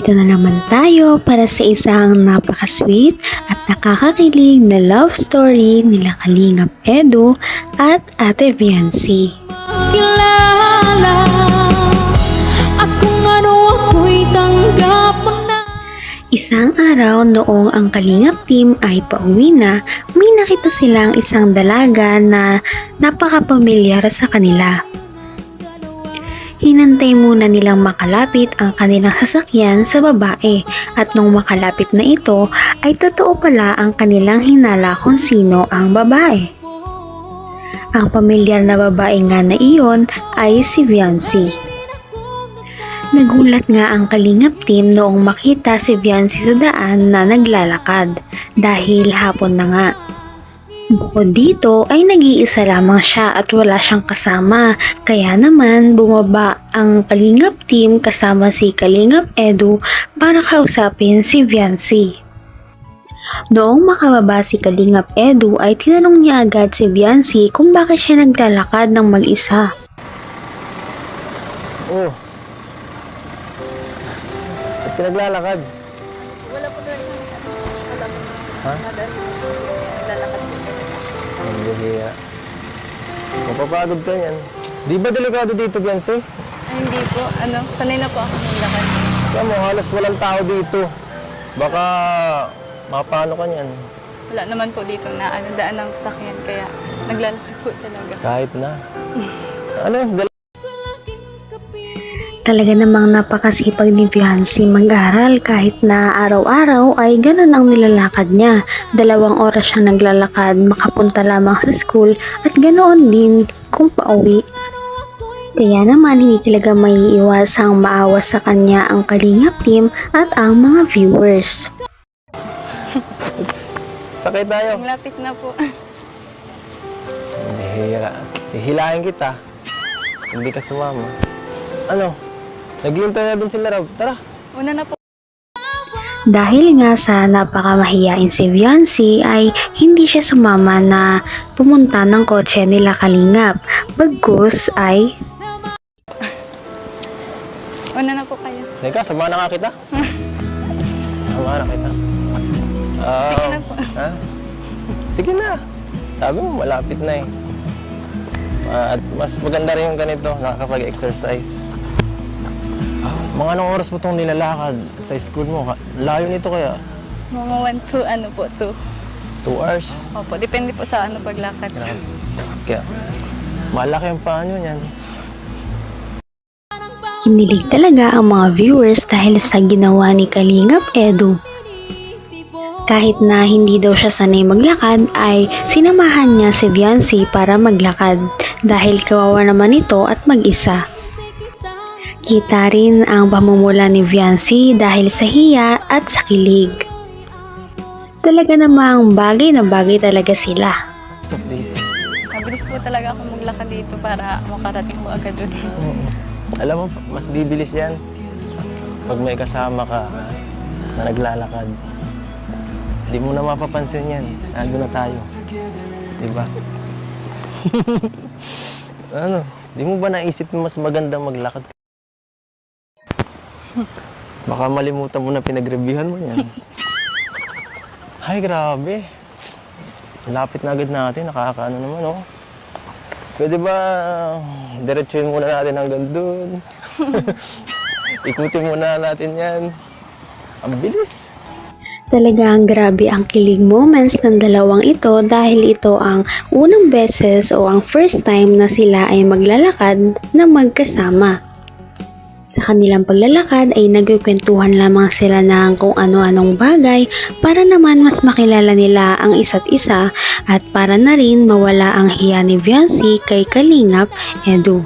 Narito na naman tayo para sa isang napaka-sweet at nakakakilig na love story nila Kalingap Edu at Ate Viancy. Kilala at kung ano ako'y tanggap mo na. Isang araw noong ang Kalingap team ay pauwi na, may nakita silang isang dalaga na napakapamilyar sa kanila. Hinantay muna nilang makalapit ang kanilang sasakyan sa babae at nung makalapit na ito ay totoo pala ang kanilang hinala kung sino ang babae. Ang pamilyar na babae nga na iyon ay si Viancy. Nagulat nga ang Kalingap team noong makita si Viancy sa daan na naglalakad dahil hapon na nga. Bukod dito ay nag-iisa lamang siya at wala siyang kasama, kaya naman bumaba ang Kalingap team kasama si Kalingap Edu para kausapin si Viancy. Noong makababa si Kalingap Edu ay tinanong niya agad si Viancy kung bakit siya naglalakad ng mag-isa. Oh. Ba't ka naglalakad? Wala po doon. Wala po. Ha? Naglalakad po kayo. Ang buhiya. Mapapagod ka yan. Di ba delikado dito, Biancy? Ay, hindi po. Sanay na po ako maglakad. Kaya mo, halos walang tao dito. Baka mapano ka niyan. Wala naman po dito na daan ng sakyan, kaya naglalakad po talaga. Kahit na. Ano? Talaga namang napakasipag ni Viancy mag-aral kahit na araw-araw ay ganun ang nilalakad niya. 2 oras siyang naglalakad makapunta lamang sa school at ganoon din kung pauwi. Kaya naman hindi talaga maiiwasang maawa sa kanya ang Kalingap team at ang mga viewers. Sakay tayo. Ang lapit na po. Bihira. Hihilahin kita. Hindi ka sumama. Ano? Naghihintay na doon sila, Rob. Tara. Una na po. Dahil nga sa napakamahiyain si Viancy ay hindi siya sumama na pumunta ng kotse nila Kalingap. Bagkus ay Una na po kayo. Teka, samahan na nga kita. Samahan na kita. Sige na po. Ha? Sige na. Sabi mo, malapit na eh. At mas maganda rin yung ganito, nakakapag-exercise. Mga anong oras mo itong nilalakad sa school mo? Layo nito kaya? Mga 2 2 hours? Opo, depende po sa paglakad. Kaya, malaki ang paa nyo yan. kinilig talaga ang mga viewers dahil sa ginawa ni Kalingap Edu. Kahit na hindi daw siya sanay maglakad ay sinamahan niya si Viancy para maglakad dahil kawawa naman ito at mag-isa. Kita rin ang pamumula ni Viancy dahil sa hiya at sa kilig. Talaga namang bagay na bagay talaga sila. Stop dito. Mabilis po talaga ako maglakad dito para makarating po agad doon. Alam mo, mas bibilis yan pag may kasama ka na naglalakad. Hindi mo na mapapansin yan. Nandun na tayo. Diba? Ano? Di mo ba naisip na mas magandang maglakad? Baka malimutan mo na pinag-reviewhan mo yan. Ay, grabe. Lapit na agad natin. Nakakaano naman, oh. Pwede ba diretsuhin muna natin hanggang doon? Ikutin muna natin yan. Ang bilis. Talagang grabe ang kilig moments ng dalawang ito dahil ito ang unang beses o ang first time na sila ay maglalakad na magkasama. Sa kanilang paglalakad ay nagkukwentuhan lamang sila ng kung ano-anong bagay para naman mas makilala nila ang isa't isa at para na rin mawala ang hiya ni Viancy kay Kalingap Edu.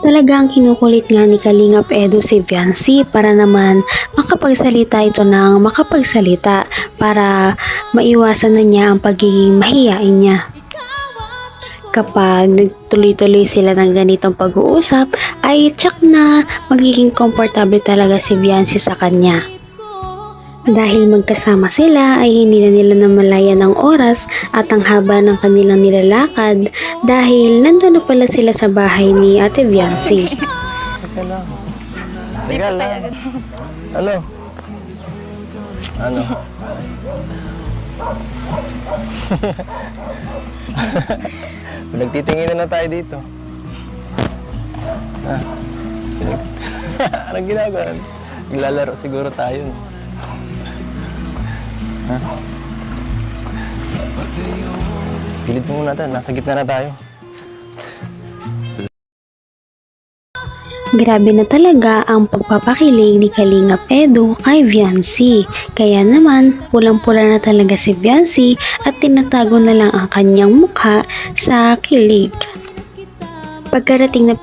Talagang kinukulit nga ni Kalingap Edu si Viancy para naman makapagsalita ito ng makapagsalita para maiwasan na niya ang pagiging mahiyain niya. Kapag nagtuloy-tuloy sila ng ganitong pag-uusap ay tsak na magiging komportable talaga si Viancy sa kanya. Dahil magkasama sila ay hindi na nila namalayan ang oras at ang haba ng kanilang nilalakad dahil nandun na pala sila sa bahay ni Ate Viancy. Teka lang. Di Teka pa tayo lang. agad. Ano? Ano? Nagtitingin na tayo dito. Ah. Anong ginagawa? Naglalaro siguro tayo. Ha? Pilit mo muna tayo. Nasa gitna na tayo. Grabe na talaga ang pagpapakilig ni Kalingap Edu kay Viancy. Kaya naman, pulang-pula na talaga si Viancy at tinatago na lang ang kanyang mukha sa kilig. Pagkarating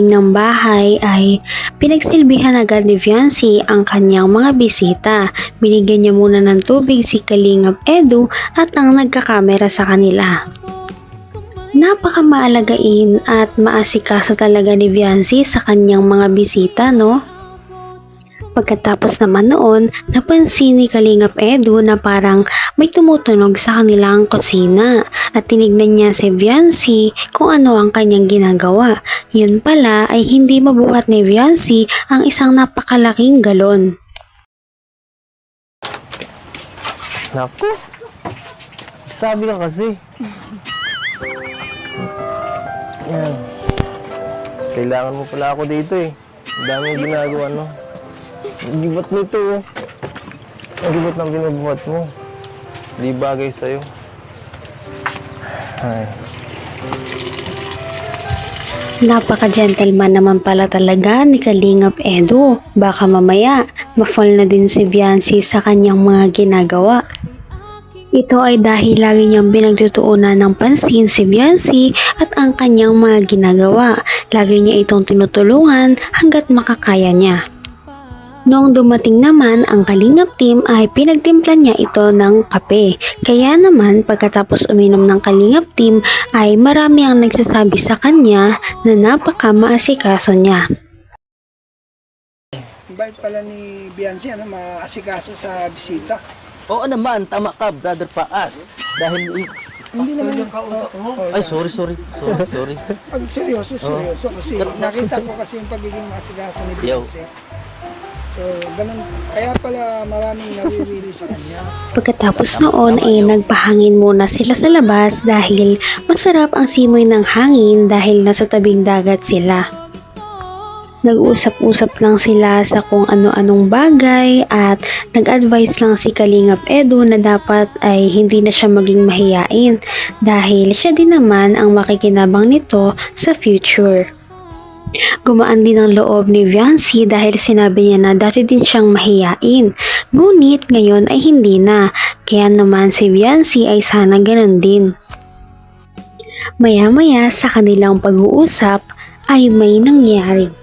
ng bahay ay pinagsilbihan agad ni Viancy ang kanyang mga bisita. Binigyan niya muna ng tubig si Kalingap Edu at ang nagkakamera sa kanila. Napakamaalagain at maasikaso talaga ni Viancy sa kanyang mga bisita, no? Pagkatapos naman noon, napansin ni Kalingap Edu na parang may tumutunog sa kanilang kusina at tinignan niya si Viancy kung ano ang kanyang ginagawa. Yun pala ay hindi mabuhat ni Viancy ang isang napakalaking galon. Naku! Sabi ka kasi. Yan. Kailangan mo pala ako dito eh. Ang dami yung ginagawa, no? Ang gibat nito, oh. Ang gibat ng binubuhat mo. Di bagay sa'yo. Ay. Napaka-gentleman naman pala talaga ni Kalingap Edu. Baka mamaya, ma-fall na din si Viancy sa kanyang mga ginagawa. Ito ay dahil lagi niyang pinagtutuunan ng pansin si Viancy at ang kanyang mga ginagawa. Lagi niya itong tinutulungan hanggat makakaya niya. Noong dumating naman ang Kalingap team ay pinagtimplan niya ito ng kape. Kaya naman pagkatapos uminom ng Kalingap team ay marami ang nagsasabi sa kanya na napaka-maasikaso niya. Bait pala ni Viancy, maasikaso sa bisita. Oo naman, tama ka, Brother Paas. Dahil, Hindi naman yung ay, sorry. Pag seryoso. Kasi nakita ko kasi yung pagiging maasikaso ni Viancy. So, ganun. Kaya pala maraming nawiriwiri sa kanya. Pagkatapos noon ay nagpahangin muna sila sa labas dahil masarap ang simoy ng hangin dahil nasa tabing dagat sila. Nag-usap-usap lang sila sa kung ano-anong bagay at nag-advise lang si Kalingap Edu na dapat ay hindi na siya maging mahiyain dahil siya din naman ang makikinabang nito sa future. Gumaan din ang loob ni Viancy dahil sinabi niya na dati din siyang mahiyain. Ngunit ngayon ay hindi na, kaya naman si Viancy ay sana ganun din. Maya-maya sa kanilang pag-uusap ay may nangyari.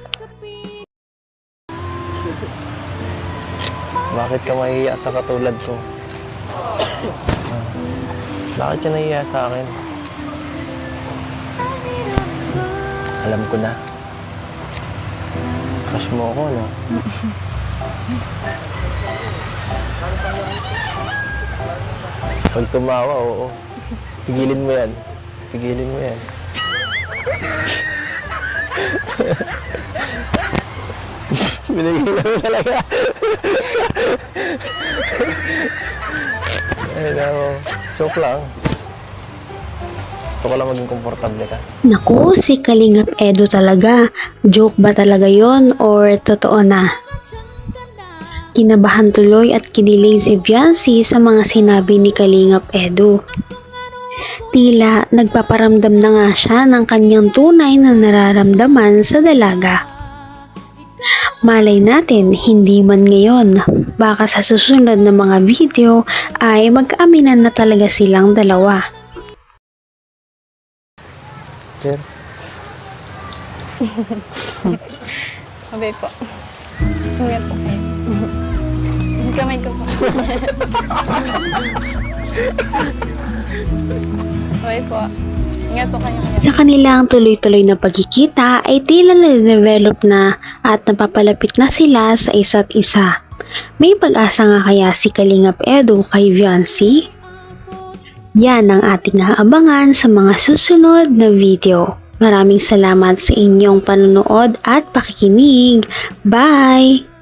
Bakit ka mahihiya sa katulad ko? Bakit ka nahihiya sa akin? Alam ko na. Crush mo ako, no? Pag tumawa, oo. Pigilin mo yan. Pigilin mo yan. Pinigilan mo talaga. Ay, nako. Joke lang. Gusto ko lang maging komportable ka. Naku, si Kalingap Edu talaga. Joke ba talaga yon or totoo na? Kinabahan tuloy at kinilig si Viancy sa mga sinabi ni Kalingap Edu. Tila nagpaparamdam na nga siya ng kanyang tunay na nararamdaman sa dalaga. Malay natin, hindi man ngayon. Baka sa susunod na mga video ay mag-aminan na talaga silang dalawa. Sir? Mabay po. Ingat po kayo. Kamay ko po. Mabay po. Ingat po kayo. Sa kanilang tuloy-tuloy na pagkikita ay tila na-develop na at napapalapit na sila sa isa't isa. May pag-asa nga kaya si Kalingap Edu kay Viancy? Yan ang ating aabangan sa mga susunod na video. Maraming salamat sa inyong panonood at pakikinig. Bye!